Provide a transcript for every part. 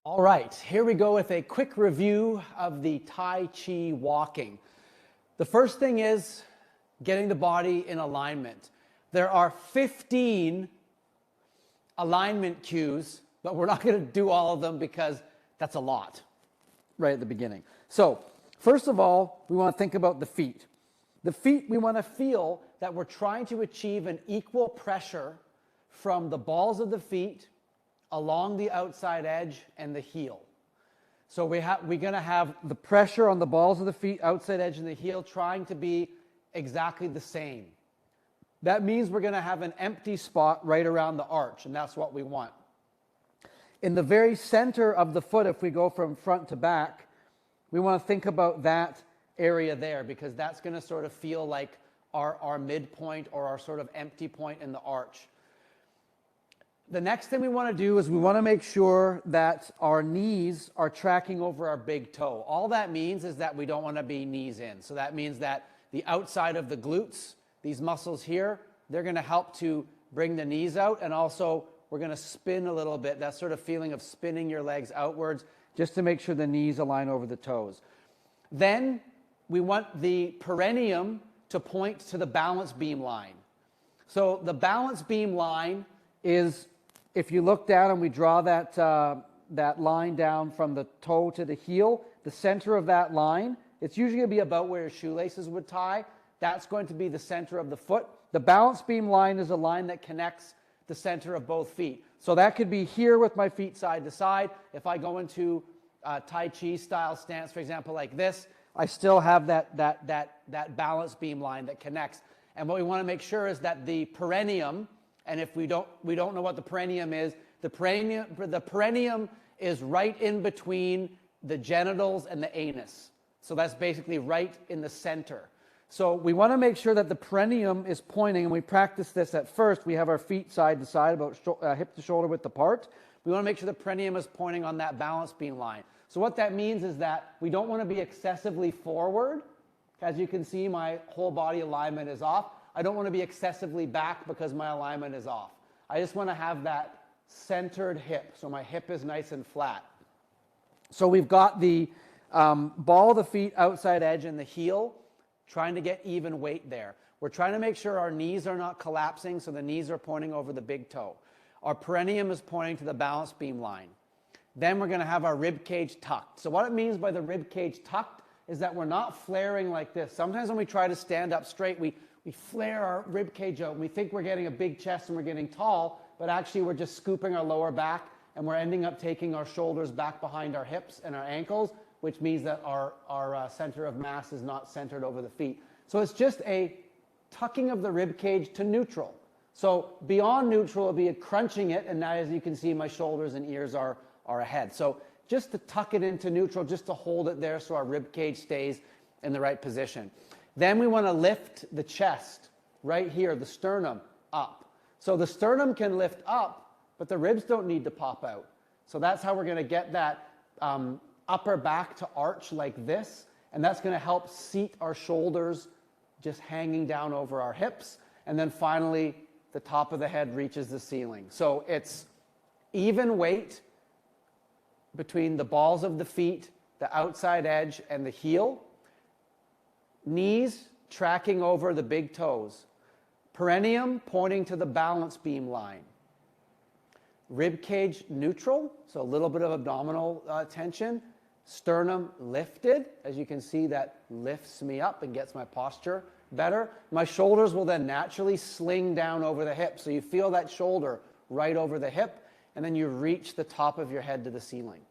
All right, here we go with a quick review of the Tai Chi Walking. The first thing is getting the body in alignment. There are 15 alignment cues, but we're not going to do all of them because that's a lot right at the beginning. So, first of all, we want to think about the feet. The feet, we want to feel that we're trying to achieve an equal pressure from the balls of the feet along the outside edge and the heel. So we're going to have the pressure on the balls of the feet, outside edge, and the heel trying to be exactly the same. That means we're going to have an empty spot right around the arch, and that's what we want. In the very center of the foot, if we go from front to back, we want to think about that area there, because that's going to sort of feel like our midpoint or our sort of empty point in the arch. The next thing we want to do is we want to make sure that our knees are tracking over our big toe. All that means is that we don't want to be knees in. So that means that the outside of the glutes, these muscles here, they're going to help to bring the knees out, and also we're going to spin a little bit, that sort of feeling of spinning your legs outwards, just to make sure the knees align over the toes. Then we want the perineum to point to the balance beam line. So the balance beam line is, if you look down and we draw that, that line down from the toe to the heel, the center of that line, it's usually going to be about where your shoelaces would tie. That's going to be the center of the foot. The balance beam line is a line that connects the center of both feet. So that could be here with my feet side to side. If I go into Tai Chi style stance, for example, like this, I still have that balance beam line that connects. And what we want to make sure is that the perineum, and if we don't know what the perineum is, the perineum is right in between the genitals and the anus. So that's basically right in the center. So we want to make sure that the perineum is pointing, and we practice this at first. We have our feet side to side, about hip to shoulder width apart. We want to make sure the perineum is pointing on that balance beam line. So what that means is that we don't want to be excessively forward. As you can see, my whole body alignment is off. I don't want to be excessively back because my alignment is off. I just want to have that centered hip, so my hip is nice and flat. So we've got the ball of the feet, outside edge, and the heel, trying to get even weight there. We're trying to make sure our knees are not collapsing, so the knees are pointing over the big toe. Our perineum is pointing to the balance beam line. Then we're going to have our rib cage tucked. So what it means by the rib cage tucked is that we're not flaring like this. Sometimes when we try to stand up straight, we flare our rib cage out and we think we're getting a big chest and we're getting tall, but actually we're just scooping our lower back, and we're ending up taking our shoulders back behind our hips and our ankles, which means that our center of mass is not centered over the feet. So it's just a tucking of the rib cage to neutral. So beyond neutral will be a crunching it, and now as you can see, my shoulders and ears are ahead. So just to tuck it into neutral, just to hold it there so our rib cage stays in the right position. Then we want to lift the chest right here, the sternum, up. So the sternum can lift up, but the ribs don't need to pop out. So that's how we're going to get that upper back to arch like this, and that's going to help seat our shoulders just hanging down over our hips. And then finally, the top of the head reaches the ceiling. So it's even weight between the balls of the feet, the outside edge, and the heel. Knees tracking over the big toes. Perineum pointing to the balance beam line. Rib cage neutral, so a little bit of abdominal tension. Sternum lifted. As you can see, that lifts me up and gets my posture better. My shoulders will then naturally sling down over the hip. So you feel that shoulder right over the hip, and then you reach the top of your head to the ceiling.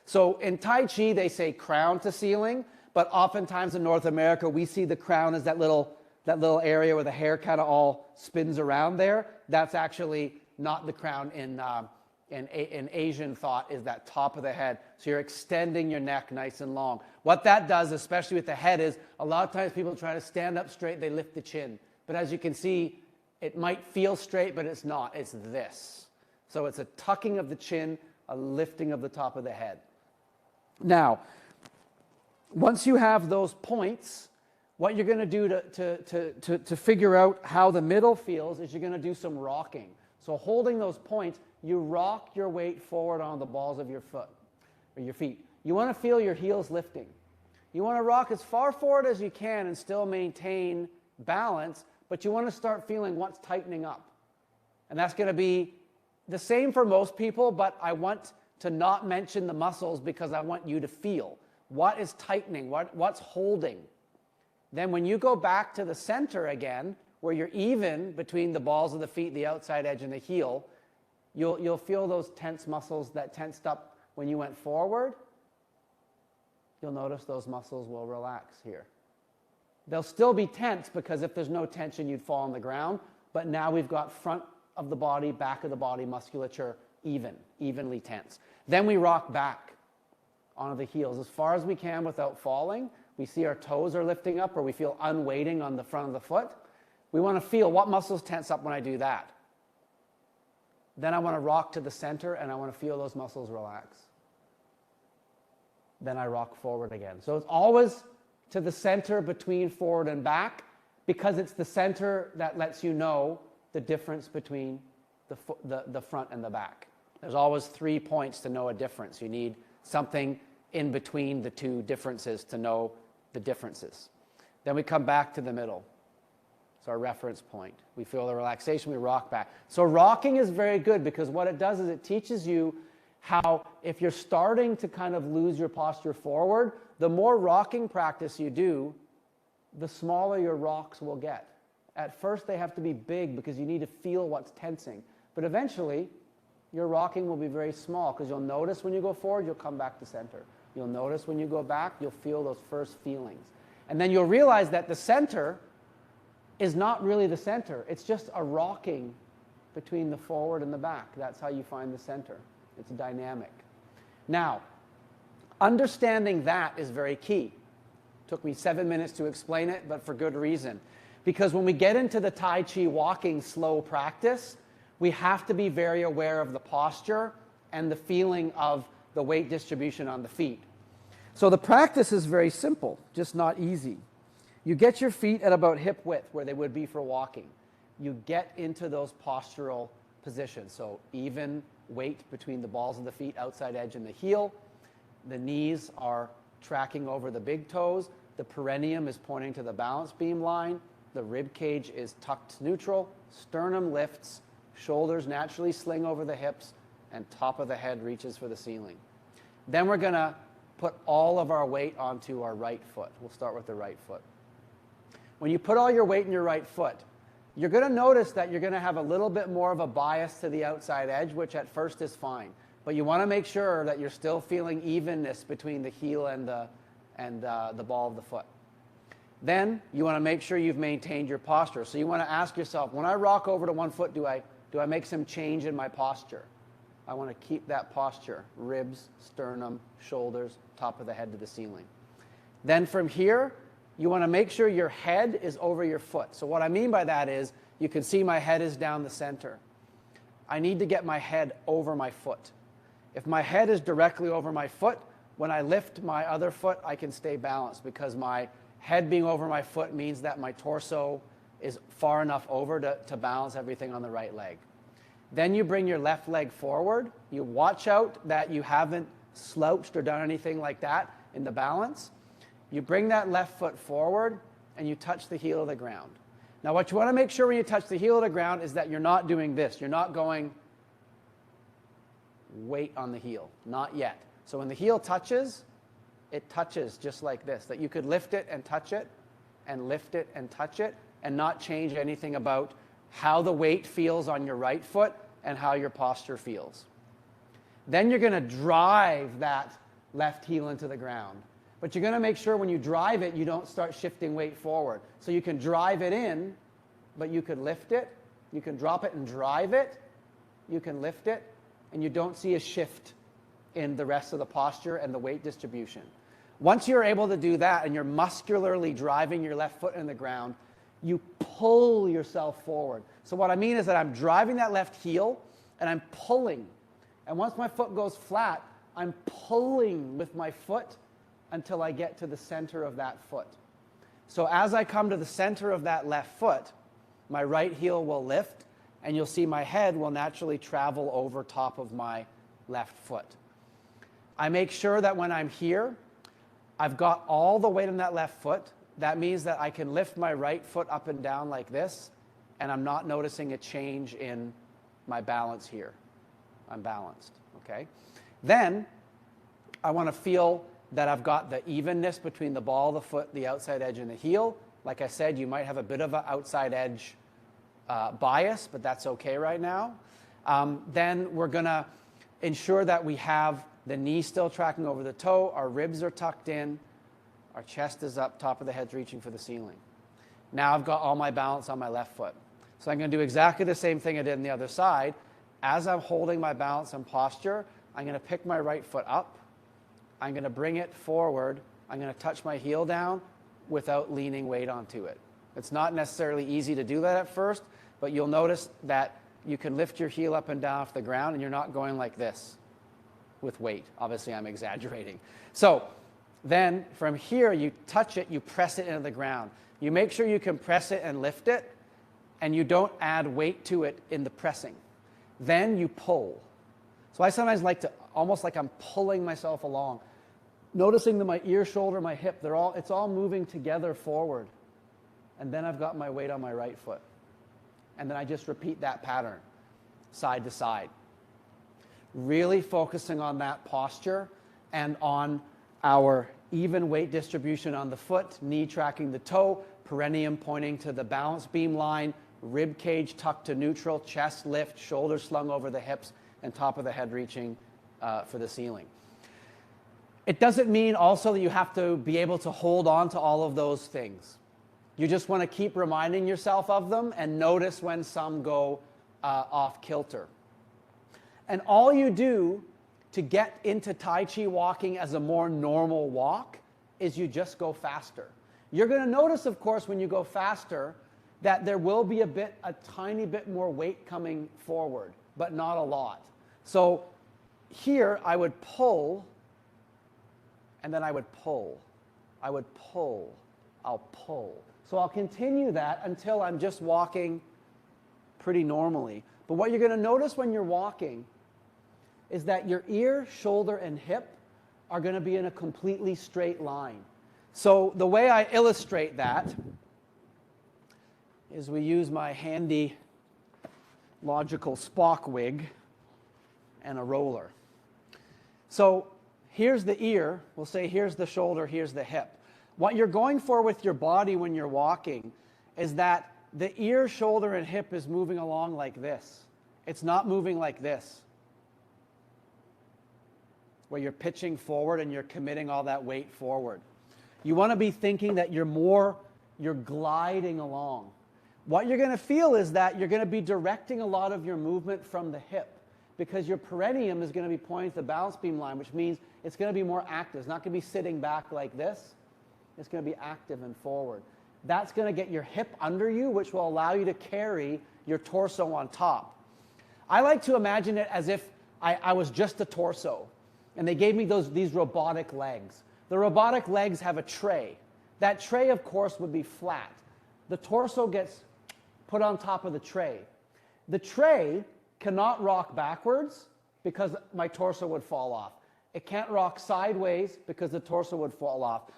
So in Tai Chi, they say crown to ceiling, but oftentimes in North America, we see the crown as that little area where the hair kind of all spins around there. That's actually not the crown in Asian thought, is that top of the head. So you're extending your neck nice and long. What that does, especially with the head, is a lot of times people try to stand up straight, they lift the chin. But as you can see, it might feel straight, but it's not. It's this. So it's a tucking of the chin, a lifting of the top of the head. Now, once you have those points, what you're going to do to figure out how the middle feels is you're going to do some rocking. So holding those points, you rock your weight forward on the balls of your foot. or your feet. You want to feel your heels lifting. You want to rock as far forward as you can and still maintain balance, but you want to start feeling what's tightening up. And that's going to be the same for most people, but I want to not mention the muscles because I want you to feel what is tightening, what's holding. Then when you go back to the center again, where you're even between the balls of the feet, the outside edge, and the heel, you'll feel those tense muscles that tensed up when you went forward. You'll notice those muscles will relax here. They'll still be tense because if there's no tension, you'd fall on the ground. But now we've got front of the body, back of the body musculature evenly tense. Then we rock back onto the heels as far as we can without falling. We see our toes are lifting up or we feel unweighting on the front of the foot. We want to feel what muscles tense up when I do that. Then I want to rock to the center and I want to feel those muscles relax. Then I rock forward again. So it's always to the center between forward and back because it's the center that lets you know the difference between the front and the back. There's always 3 points to know a difference. You need something in between the two differences to know the differences. Then we come back to the middle. It's our reference point. We feel the relaxation, we rock back. So rocking is very good because what it does is it teaches you how if you're starting to kind of lose your posture forward, the more rocking practice you do, the smaller your rocks will get. At first they have to be big because you need to feel what's tensing. But eventually your rocking will be very small because you'll notice when you go forward, you'll come back to center. You'll notice when you go back, you'll feel those first feelings. And then you'll realize that the center is not really the center. It's just a rocking between the forward and the back. That's how you find the center. It's dynamic. Now, understanding that is very key. Took me 7 minutes to explain it, but for good reason. Because when we get into the Tai Chi walking slow practice, we have to be very aware of the posture and the feeling of the weight distribution on the feet. So the practice is very simple, just not easy. You get your feet at about hip width, where they would be for walking. You get into those postural positions. So even weight between the balls of the feet, outside edge, and the heel. The knees are tracking over the big toes. The perineum is pointing to the balance beam line. The rib cage is tucked neutral. Sternum lifts. Shoulders naturally sling over the hips. And top of the head reaches for the ceiling. Then we're going to put all of our weight onto our right foot. We'll start with the right foot. When you put all your weight in your right foot, you're going to notice that you're going to have a little bit more of a bias to the outside edge, which at first is fine. But you want to make sure that you're still feeling evenness between the heel and the ball of the foot. Then you want to make sure you've maintained your posture. So you want to ask yourself, when I rock over to one foot, do I make some change in my posture? I want to keep that posture, ribs, sternum, shoulders, top of the head to the ceiling. Then from here, you want to make sure your head is over your foot. So what I mean by that is, you can see my head is down the center. I need to get my head over my foot. If my head is directly over my foot, when I lift my other foot, I can stay balanced because my head being over my foot means that my torso is far enough over to balance everything on the right leg. Then you bring your left leg forward. You watch out that you haven't slouched or done anything like that in the balance. You bring that left foot forward and you touch the heel of the ground. Now what you want to make sure when you touch the heel of the ground is that you're not doing this. You're not going weight on the heel. Not yet. So when the heel touches, it touches just like this. That you could lift it and touch it and lift it and touch it and not change anything about how the weight feels on your right foot and how your posture feels. Then you're going to drive that left heel into the ground. But you're going to make sure when you drive it, you don't start shifting weight forward. So you can drive it in, but you could lift it. You can drop it and drive it. You can lift it. And you don't see a shift in the rest of the posture and the weight distribution. Once you're able to do that and you're muscularly driving your left foot in the ground, you pull yourself forward. So what I mean is that I'm driving that left heel and I'm pulling. And once my foot goes flat, I'm pulling with my foot until I get to the center of that foot. So as I come to the center of that left foot, my right heel will lift, and you'll see my head will naturally travel over top of my left foot. I make sure that when I'm here, I've got all the weight on that left foot. That means that I can lift my right foot up and down like this, and I'm not noticing a change in my balance here. I'm balanced, okay? Then I want to feel that I've got the evenness between the ball of the foot, the outside edge, and the heel. Like I said, you might have a bit of an outside edge bias, but that's okay right now. Then we're going to ensure that we have the knee still tracking over the toe, our ribs are tucked in, our chest is up, top of the head's reaching for the ceiling. Now I've got all my balance on my left foot. So I'm going to do exactly the same thing I did on the other side. As I'm holding my balance and posture, I'm going to pick my right foot up. I'm going to bring it forward. I'm going to touch my heel down without leaning weight onto it. It's not necessarily easy to do that at first, but you'll notice that you can lift your heel up and down off the ground and you're not going like this with weight. Obviously, I'm exaggerating. So then from here, you touch it, you press it into the ground. You make sure you can press it and lift it, and you don't add weight to it in the pressing. Then you pull. So I sometimes like to, almost like I'm pulling myself along, noticing that my ear, shoulder, my hip, it's all moving together forward. And then I've got my weight on my right foot. And then I just repeat that pattern, side to side. Really focusing on that posture and on our even weight distribution on the foot, knee tracking the toe, perineum pointing to the balance beam line, rib cage tucked to neutral, chest lift, shoulders slung over the hips, and top of the head reaching for the ceiling. It doesn't mean also that you have to be able to hold on to all of those things. You just want to keep reminding yourself of them and notice when some go off kilter. And all you do to get into Tai Chi walking as a more normal walk is you just go faster. You're going to notice, of course, when you go faster, that there will be a tiny bit more weight coming forward, but not a lot. So here I would pull, and then I would pull. I would pull. I'll pull. So I'll continue that until I'm just walking pretty normally. But what you're going to notice when you're walking is that your ear, shoulder, and hip are going to be in a completely straight line. So the way I illustrate that is we use my handy logical Spock wig and a roller. So here's the ear. We'll say here's the shoulder, here's the hip. What you're going for with your body when you're walking is that the ear, shoulder, and hip is moving along like this. It's not moving like this, where you're pitching forward and you're committing all that weight forward. You want to be thinking that you're gliding along. What you're going to feel is that you're going to be directing a lot of your movement from the hip, because your perineum is going to be pointing to the balance beam line, which means it's going to be more active. It's not going to be sitting back like this. It's going to be active and forward. That's going to get your hip under you, which will allow you to carry your torso on top. I like to imagine it as if I was just a torso, and they gave me these robotic legs. The robotic legs have a tray. That tray, of course, would be flat. The torso gets put on top of the tray. The tray cannot rock backwards because my torso would fall off. It can't rock sideways because the torso would fall off.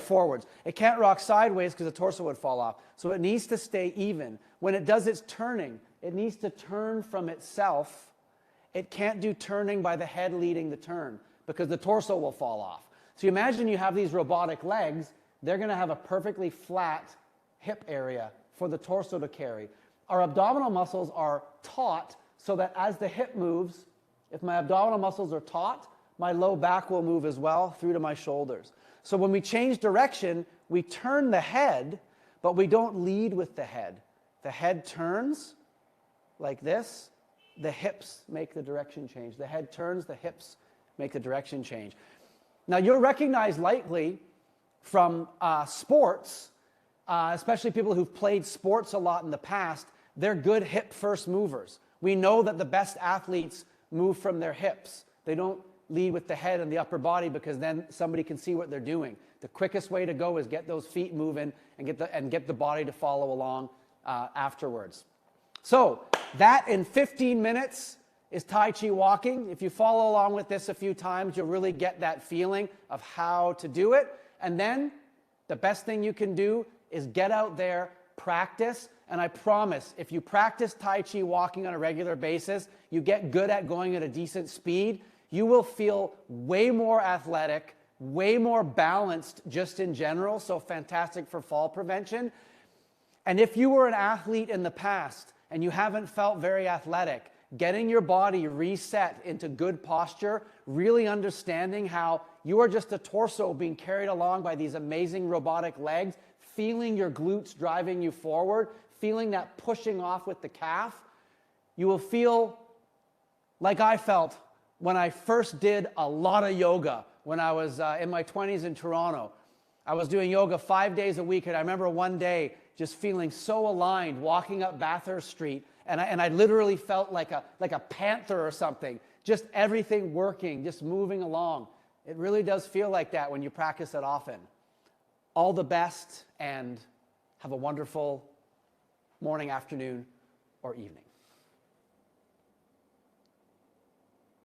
Forwards. It can't rock sideways because the torso would fall off. So it needs to stay even. When it does its turning, it needs to turn from itself. It can't do turning by the head leading the turn because the torso will fall off. So you imagine you have these robotic legs. They're going to have a perfectly flat hip area for the torso to carry. Our abdominal muscles are taut so that as the hip moves, if my abdominal muscles are taut, my low back will move as well through to my shoulders. So when we change direction, we turn the head, but we don't lead with the head. The head turns like this. The hips make the direction change. The head turns, the hips make the direction change. Now you'll recognize likely from sports, especially people who've played sports a lot in the past, they're good hip first movers. We know that the best athletes move from their hips. They don't lead with the head and the upper body because then somebody can see what they're doing. The quickest way to go is get those feet moving and get the body to follow along afterwards. So that in 15 minutes is Tai Chi walking. If you follow along with this a few times, you'll really get that feeling of how to do it. And then the best thing you can do is get out there, practice, and I promise if you practice Tai Chi walking on a regular basis, you get good at going at a decent speed, you will feel way more athletic, way more balanced just in general, so fantastic for fall prevention. And if you were an athlete in the past and you haven't felt very athletic, getting your body reset into good posture, really understanding how you are just a torso being carried along by these amazing robotic legs, feeling your glutes driving you forward, feeling that pushing off with the calf, you will feel like I felt when I first did a lot of yoga when I was in my 20s in Toronto. I was doing yoga 5 days a week, and I remember one day just feeling so aligned, walking up Bathurst Street, and I literally felt like a panther or something, just everything working, just moving along. It really does feel like that when you practice it often. All the best, and have a wonderful morning, afternoon, or evening.